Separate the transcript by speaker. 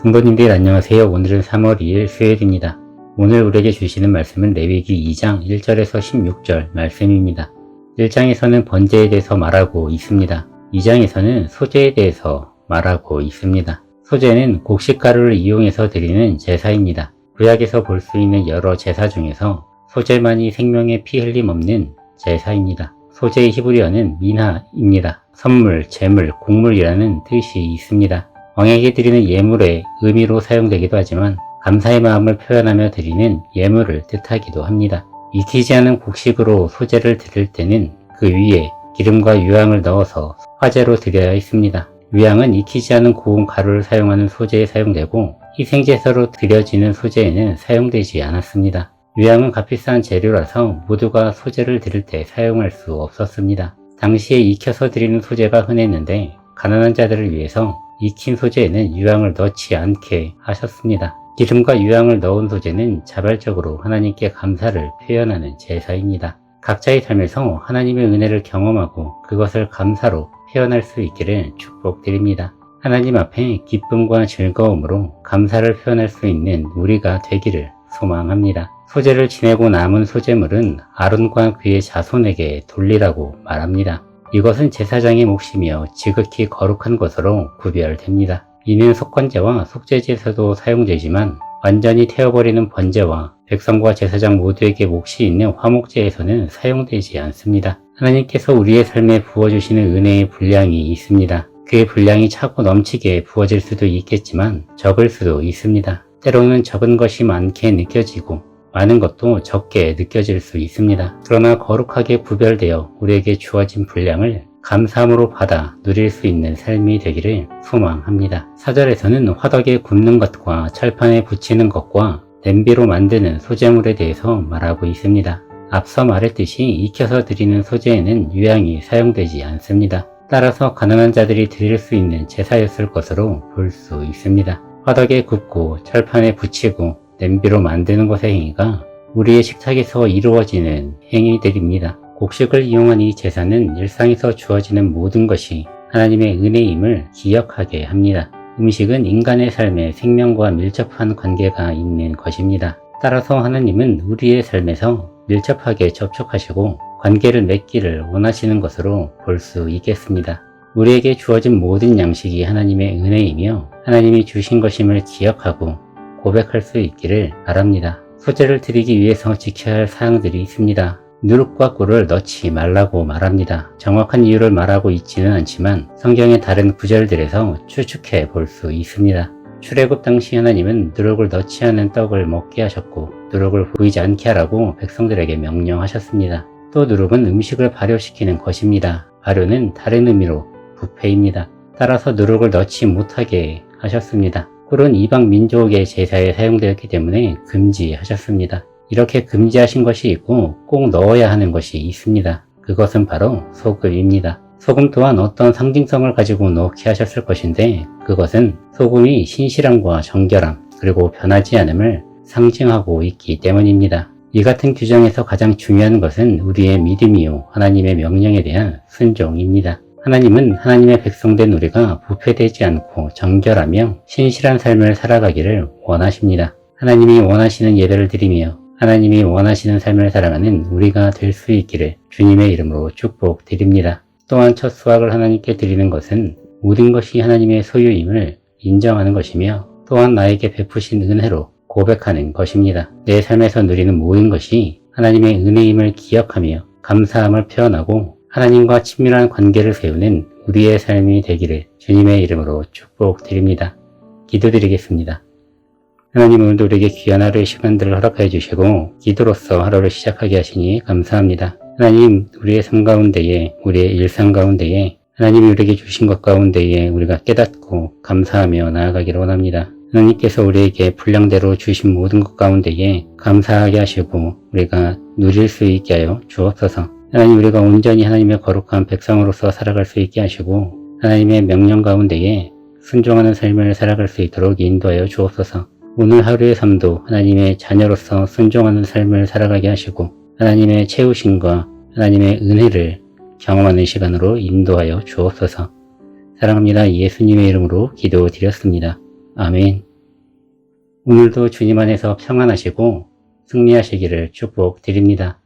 Speaker 1: 성도님들 안녕하세요. 오늘은 3월 2일 수요일입니다. 오늘 우리에게 주시는 말씀은 레위기 2장 1절에서 16절 말씀입니다. 1장에서는 번제에 대해서 말하고 있습니다. 2장에서는 소제에 대해서 말하고 있습니다. 소제는 곡식가루를 이용해서 드리는 제사입니다. 구약에서 볼 수 있는 여러 제사 중에서 소제만이 생명의 피 흘림 없는 제사입니다. 소제의 히브리어는 미나입니다. 선물, 제물, 곡물이라는 뜻이 있습니다. 왕에게 드리는 예물의 의미로 사용되기도 하지만 감사의 마음을 표현하며 드리는 예물을 뜻하기도 합니다. 익히지 않은 곡식으로 소제를 드릴 때는 그 위에 기름과 유향을 넣어서 화제로 드려야 했습니다. 유향은 익히지 않은 고운 가루를 사용하는 소제에 사용되고 희생제사로 드려지는 소제에는 사용되지 않았습니다. 유향은 값비싼 재료라서 모두가 소제를 드릴 때 사용할 수 없었습니다. 당시에 익혀서 드리는 소제가 흔했는데 가난한 자들을 위해서 익힌 소제에는 유향을 넣지 않게 하셨습니다. 기름과 유향을 넣은 소제는 자발적으로 하나님께 감사를 표현하는 제사입니다. 각자의 삶에서 하나님의 은혜를 경험하고 그것을 감사로 표현할 수 있기를 축복드립니다. 하나님 앞에 기쁨과 즐거움으로 감사를 표현할 수 있는 우리가 되기를 소망합니다. 소제를 지내고 남은 소제물은 아론과 그의 자손에게 돌리라고 말합니다. 이것은 제사장의 몫이며 지극히 거룩한 것으로 구별됩니다. 이는 속건제와 속죄제에서도 사용되지만 완전히 태워버리는 번제와 백성과 제사장 모두에게 몫이 있는 화목제에서는 사용되지 않습니다. 하나님께서 우리의 삶에 부어주시는 은혜의 분량이 있습니다. 그의 분량이 차고 넘치게 부어질 수도 있겠지만 적을 수도 있습니다. 때로는 적은 것이 많게 느껴지고 많은 것도 적게 느껴질 수 있습니다. 그러나 거룩하게 구별되어 우리에게 주어진 분량을 감사함으로 받아 누릴 수 있는 삶이 되기를 소망합니다. 4절에서는 화덕에 굽는 것과 철판에 붙이는 것과 냄비로 만드는 소제물에 대해서 말하고 있습니다. 앞서 말했듯이 익혀서 드리는 소제에는 유향이 사용되지 않습니다. 따라서 가난한 자들이 드릴 수 있는 제사였을 것으로 볼 수 있습니다. 화덕에 굽고 철판에 붙이고 냄비로 만드는 것의 행위가 우리의 식탁에서 이루어지는 행위들입니다. 곡식을 이용한 이 제사는 일상에서 주어지는 모든 것이 하나님의 은혜임을 기억하게 합니다. 음식은 인간의 삶에 생명과 밀접한 관계가 있는 것입니다. 따라서 하나님은 우리의 삶에서 밀접하게 접촉하시고 관계를 맺기를 원하시는 것으로 볼 수 있겠습니다. 우리에게 주어진 모든 양식이 하나님의 은혜이며 하나님이 주신 것임을 기억하고 고백할 수 있기를 바랍니다. 소제를 드리기 위해서 지켜야 할 사항들이 있습니다. 누룩과 꿀을 넣지 말라고 말합니다. 정확한 이유를 말하고 있지는 않지만 성경의 다른 구절들에서 추측해 볼 수 있습니다. 출애굽 당시 하나님은 누룩을 넣지 않은 떡을 먹게 하셨고 누룩을 보이지 않게 하라고 백성들에게 명령하셨습니다. 또 누룩은 음식을 발효시키는 것입니다. 발효는 다른 의미로 부패입니다. 따라서 누룩을 넣지 못하게 하셨습니다. 꿀은 이방 민족의 제사에 사용되었기 때문에 금지하셨습니다. 이렇게 금지하신 것이 있고 꼭 넣어야 하는 것이 있습니다. 그것은 바로 소금입니다. 소금 또한 어떤 상징성을 가지고 넣게 하셨을 것인데 그것은 소금이 신실함과 정결함 그리고 변하지 않음을 상징하고 있기 때문입니다. 이 같은 규정에서 가장 중요한 것은 우리의 믿음이요 하나님의 명령에 대한 순종입니다. 하나님은 하나님의 백성된 우리가 부패되지 않고 정결하며 신실한 삶을 살아가기를 원하십니다. 하나님이 원하시는 예배를 드리며 하나님이 원하시는 삶을 살아가는 우리가 될 수 있기를 주님의 이름으로 축복드립니다. 또한 첫 수확을 하나님께 드리는 것은 모든 것이 하나님의 소유임을 인정하는 것이며 또한 나에게 베푸신 은혜로 고백하는 것입니다. 내 삶에서 누리는 모든 것이 하나님의 은혜임을 기억하며 감사함을 표현하고 하나님과 친밀한 관계를 세우는 우리의 삶이 되기를 주님의 이름으로 축복드립니다. 기도드리겠습니다. 하나님 오늘도 우리에게 귀한 하루의 시간들을 허락하여 주시고 기도로서 하루를 시작하게 하시니 감사합니다. 하나님 우리의 삶 가운데에 우리의 일상 가운데에 하나님이 우리에게 주신 것 가운데에 우리가 깨닫고 감사하며 나아가기를 원합니다. 하나님께서 우리에게 분량대로 주신 모든 것 가운데에 감사하게 하시고 우리가 누릴 수 있게 하여 주옵소서. 하나님 우리가 온전히 하나님의 거룩한 백성으로서 살아갈 수 있게 하시고 하나님의 명령 가운데에 순종하는 삶을 살아갈 수 있도록 인도하여 주옵소서. 오늘 하루의 삶도 하나님의 자녀로서 순종하는 삶을 살아가게 하시고 하나님의 채우심과 하나님의 은혜를 경험하는 시간으로 인도하여 주옵소서. 사랑합니다. 예수님의 이름으로 기도드렸습니다. 아멘. 오늘도 주님 안에서 평안하시고 승리하시기를 축복드립니다.